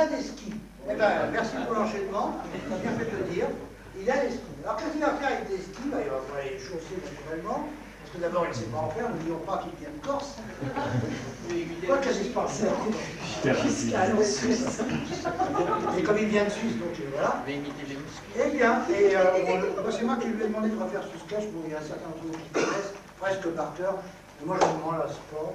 a des skis. Eh bien, merci pour l'enchaînement, tu as bien fait de le dire. Il a des skis. Alors, qu'est-ce qu'il va faire avec des skis? Il va falloir les chausser naturellement. Parce que d'abord, il ne sait pas en faire, n'oublions pas qu'il vient de Corse. Quoi qu'est-ce qui se passe? Et comme il vient de Suisse, donc voilà. Eh bien, c'est moi qui lui ai demandé de refaire ce sketch. Bon, il y a certains d'entre vous qui connaissent, presque par cœur. Et moi, je me rends là, sport.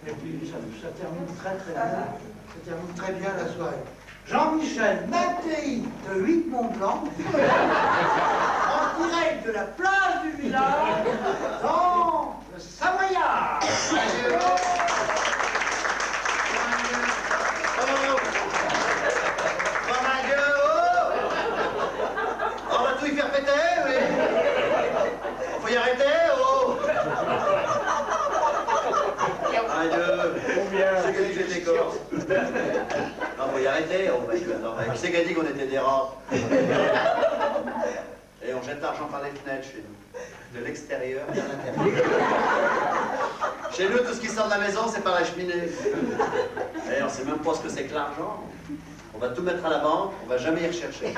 Et puis, ça termine très très bien. Ça termine très bien la soirée. Jean-Michel Mattei de Huit-Mont-Blanc, en direct de la plage du village, dans le Savoyard. On va tout y faire péter, oui. Faut y arrêter, oh. C'est que j'étais corse. Non, faut y arrêter, oh, attends, qui c'est qui a dit qu'on était des rats? Et on jette l'argent par les fenêtres chez nous. De l'extérieur vers l'intérieur. Chez nous, tout ce qui sort de la maison, c'est par la cheminée. Et on sait même pas ce que c'est que l'argent. On va tout mettre à la banque, on va jamais y rechercher.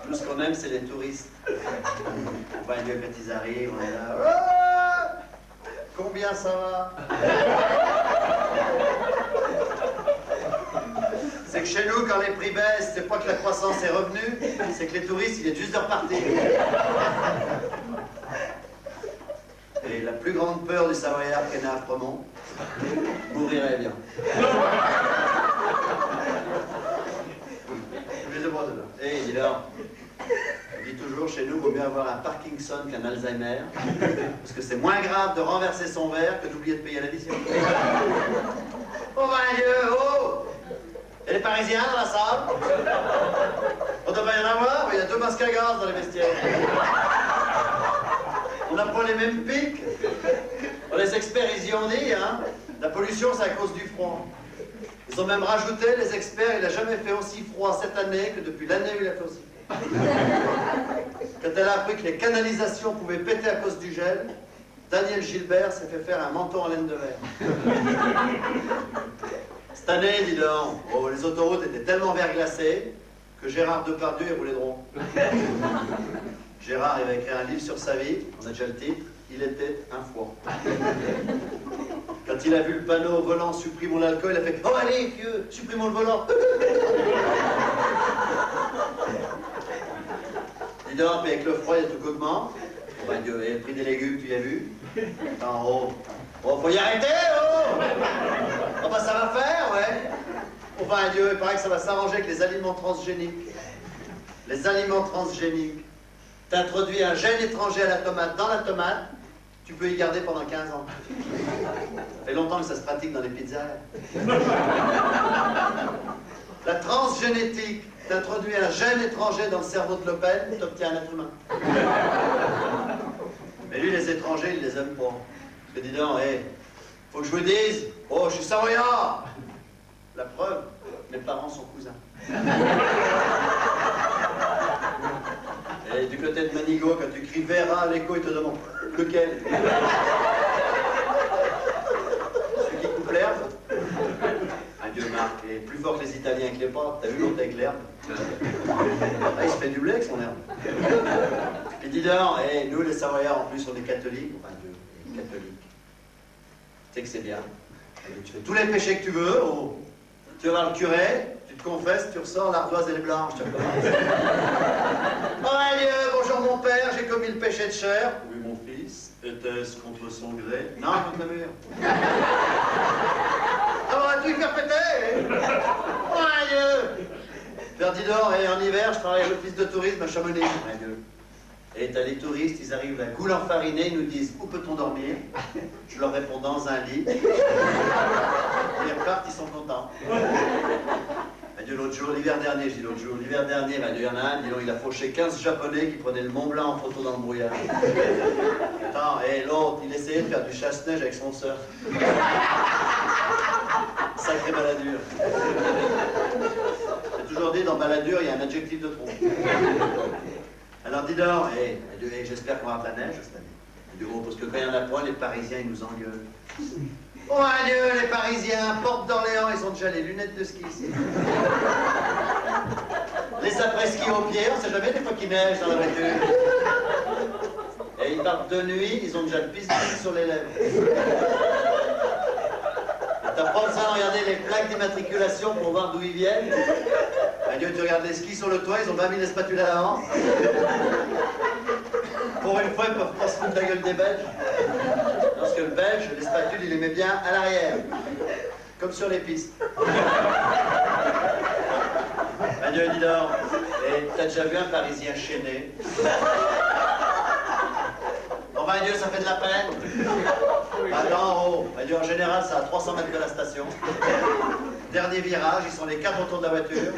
Nous, ce qu'on aime, c'est les touristes. On va un lieu quand ils arrivent, on est là. Oh, combien ça va? C'est que chez nous, quand les prix baissent, c'est pas que la croissance est revenue, c'est que les touristes, ils viennent juste de repartir. Et la plus grande peur du Savoyard qui est né à Fremont, mourirait bien. Et il dit là, on dit toujours chez nous, il vaut mieux avoir un Parkinson qu'un Alzheimer, parce que c'est moins grave de renverser son verre que d'oublier de payer l'addition. Oh mon Dieu, oh! Et les Parisiens dans la salle? On doit pas y en avoir, il y a 2 masques à gaz dans les vestiaires. On n'a pas les mêmes pics. Les experts, ils y ont dit, hein, la pollution, c'est à cause du froid. Ils ont même rajouté, les experts, il n'a jamais fait aussi froid cette année que depuis l'année où il a fait aussi froid. Quand elle a appris que les canalisations pouvaient péter à cause du gel, Daniel Gilbert s'est fait faire un menton en laine de verre. Cette année, dis donc, oh, les autoroutes étaient tellement verglacées que Gérard Depardieu roulait droit. Gérard, il va écrire un livre sur sa vie, on a déjà le titre, il était un foie. Quand il a vu le panneau volant, supprimons l'alcool, il a fait « Oh allez, vieux, supprimons le volant !» Dis donc, mais avec le froid, il y a tout qui augmente. Oh ben Dieu, et le prix des légumes, tu y as vu? En haut. Oh, faut y arrêter, oh! Oh ben ça va faire, ouais. Oh ben Dieu, il paraît que ça va s'arranger avec les aliments transgéniques. Les aliments transgéniques. T'introduis un gène étranger à la tomate dans la tomate, tu peux y garder pendant 15 ans. Ça fait longtemps que ça se pratique dans les pizzas. La transgénétique, t'introduis un gène étranger dans le cerveau de Le Pen, t'obtiens un être humain. Mais lui, les étrangers, il les aime pas. Parce que dis donc, hey, faut que je vous dise, oh, je suis savoyard. La preuve, mes parents sont cousins. Et du côté de Manigot, quand tu cries Vera à l'écho, il te demande lequel? Celui qui coupe l'herbe? Adieu Marc, et plus fort que les Italiens avec les pâtes, t'as vu l'autre avec l'herbe? Ah, il se fait du blé avec son herbe. Et dis donc, hey, nous les Savoyards en plus on est catholiques, enfin Dieu, catholiques. Tu sais que c'est bien. Tu fais tous les péchés que tu veux, oh. Tu vas voir le curé, tu te confesses, tu ressors, l'ardoise elle est blanche, tu recommences. Oh Dieu, bonjour mon père, j'ai commis le péché de chair. Oui mon fils, était-ce contre son gré? Non, contre le mur. Ah, on va tout y faire péter. Oh Dieu. Ferdinand, et en hiver, je travaille à l'office de tourisme à Chamonix. Oh Dieu. Et t'as les touristes, ils arrivent la goule enfarinée, ils nous disent où peut-on dormir? Je leur réponds dans un lit. Ils repartent, ils sont contents. L'autre jour, l'hiver dernier, je dis l'autre jour, l'hiver dernier, il y en a un, dis donc, il a fauché 15 Japonais qui prenaient le Mont Blanc en photo dans le brouillard. Attends, et l'autre, il essayait de faire du chasse-neige avec son surf. Sacré baladure. J'ai toujours dit, dans baladure, il y a un adjectif de trop. Alors dis donc, j'espère qu'on va avoir de la neige cette année. Je dis, oh, parce que quand il y en a point, les Parisiens, ils nous engueulent. Oh, adieu, les Parisiens, Porte d'Orléans, ils ont déjà les lunettes de ski ici. Les après-ski au pied, on sait jamais des fois qu'il neige dans la voiture. Et ils partent de nuit, ils ont déjà le pisse-pisse sur les lèvres. T'as pas besoin de regarder les plaques d'immatriculation pour voir d'où ils viennent. Adieu, tu regardes les skis sur le toit, ils ont pas mis les spatules à l'avant. Pour une fois, ils peuvent pas se foutre de la gueule des Belges. Parce que le Belge, les spatules, il les met bien à l'arrière. Comme sur les pistes. Adieu, dis donc. Et t'as déjà vu un Parisien chaîné? Bon ben Dieu, ça fait de la peine. Attends, oh, ben Dieu, en général, c'est à 300 mètres de la station. Dernier virage, ils sont les 4 autour de la voiture.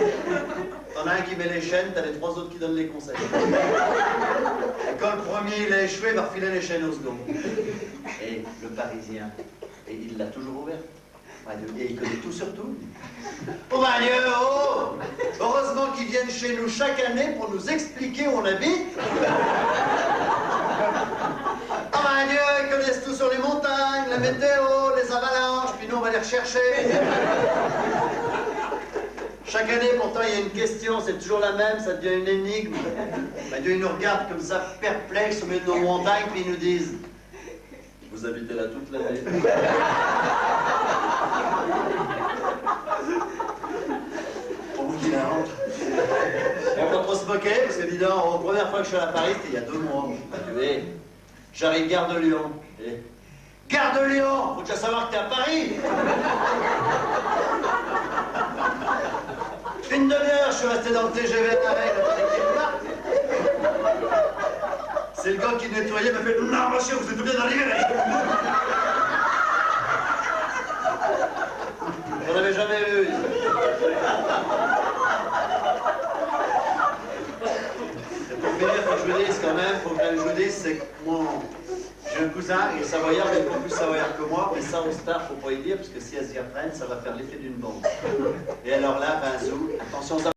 T'en as un qui met les chaînes, t'as les 3 autres qui donnent les conseils. Et quand le premier il a échoué, il va refiler les chaînes au second. Et le Parisien, et il l'a toujours ouvert. Et il connaît tout sur tout. Oh ben Dieu, oh! Heureusement qu'ils viennent chez nous chaque année pour nous expliquer où on habite. Oh ben Dieu, ils connaissent tout sur les montagnes, la météo, les avalanches, puis nous on va les rechercher. Chaque année, pourtant, il y a une question, c'est toujours la même, ça devient une énigme. Ben Dieu, ils nous regardent comme ça, perplexes au milieu de nos montagnes, puis ils nous disent « Vous habitez là toute l'année ?» Pour vous qui la rentre. On va pas trop se moquer, parce que dis donc, la première fois que je suis à Paris, c'était il y a 2 mois. Et j'arrive Gare de Lyon. Et Gare de Lyon, faut déjà savoir que t'es à Paris. Une demi-heure, je suis resté dans le TGV avec. C'est le gars qui nettoyait, m'a fait « Non, monsieur, vous êtes bien arrivé là !» J'en avais jamais vu. Et pour finir, faut que je vous dise quand même, faut que je vous dise, c'est que moi, j'ai un cousin, il est savoyard, il est beaucoup plus savoyard que moi, mais ça, au star, faut pas y dire, parce que si elle s'y reprenne, ça va faire l'effet d'une bombe. Et alors là, 20 sous, attention, ça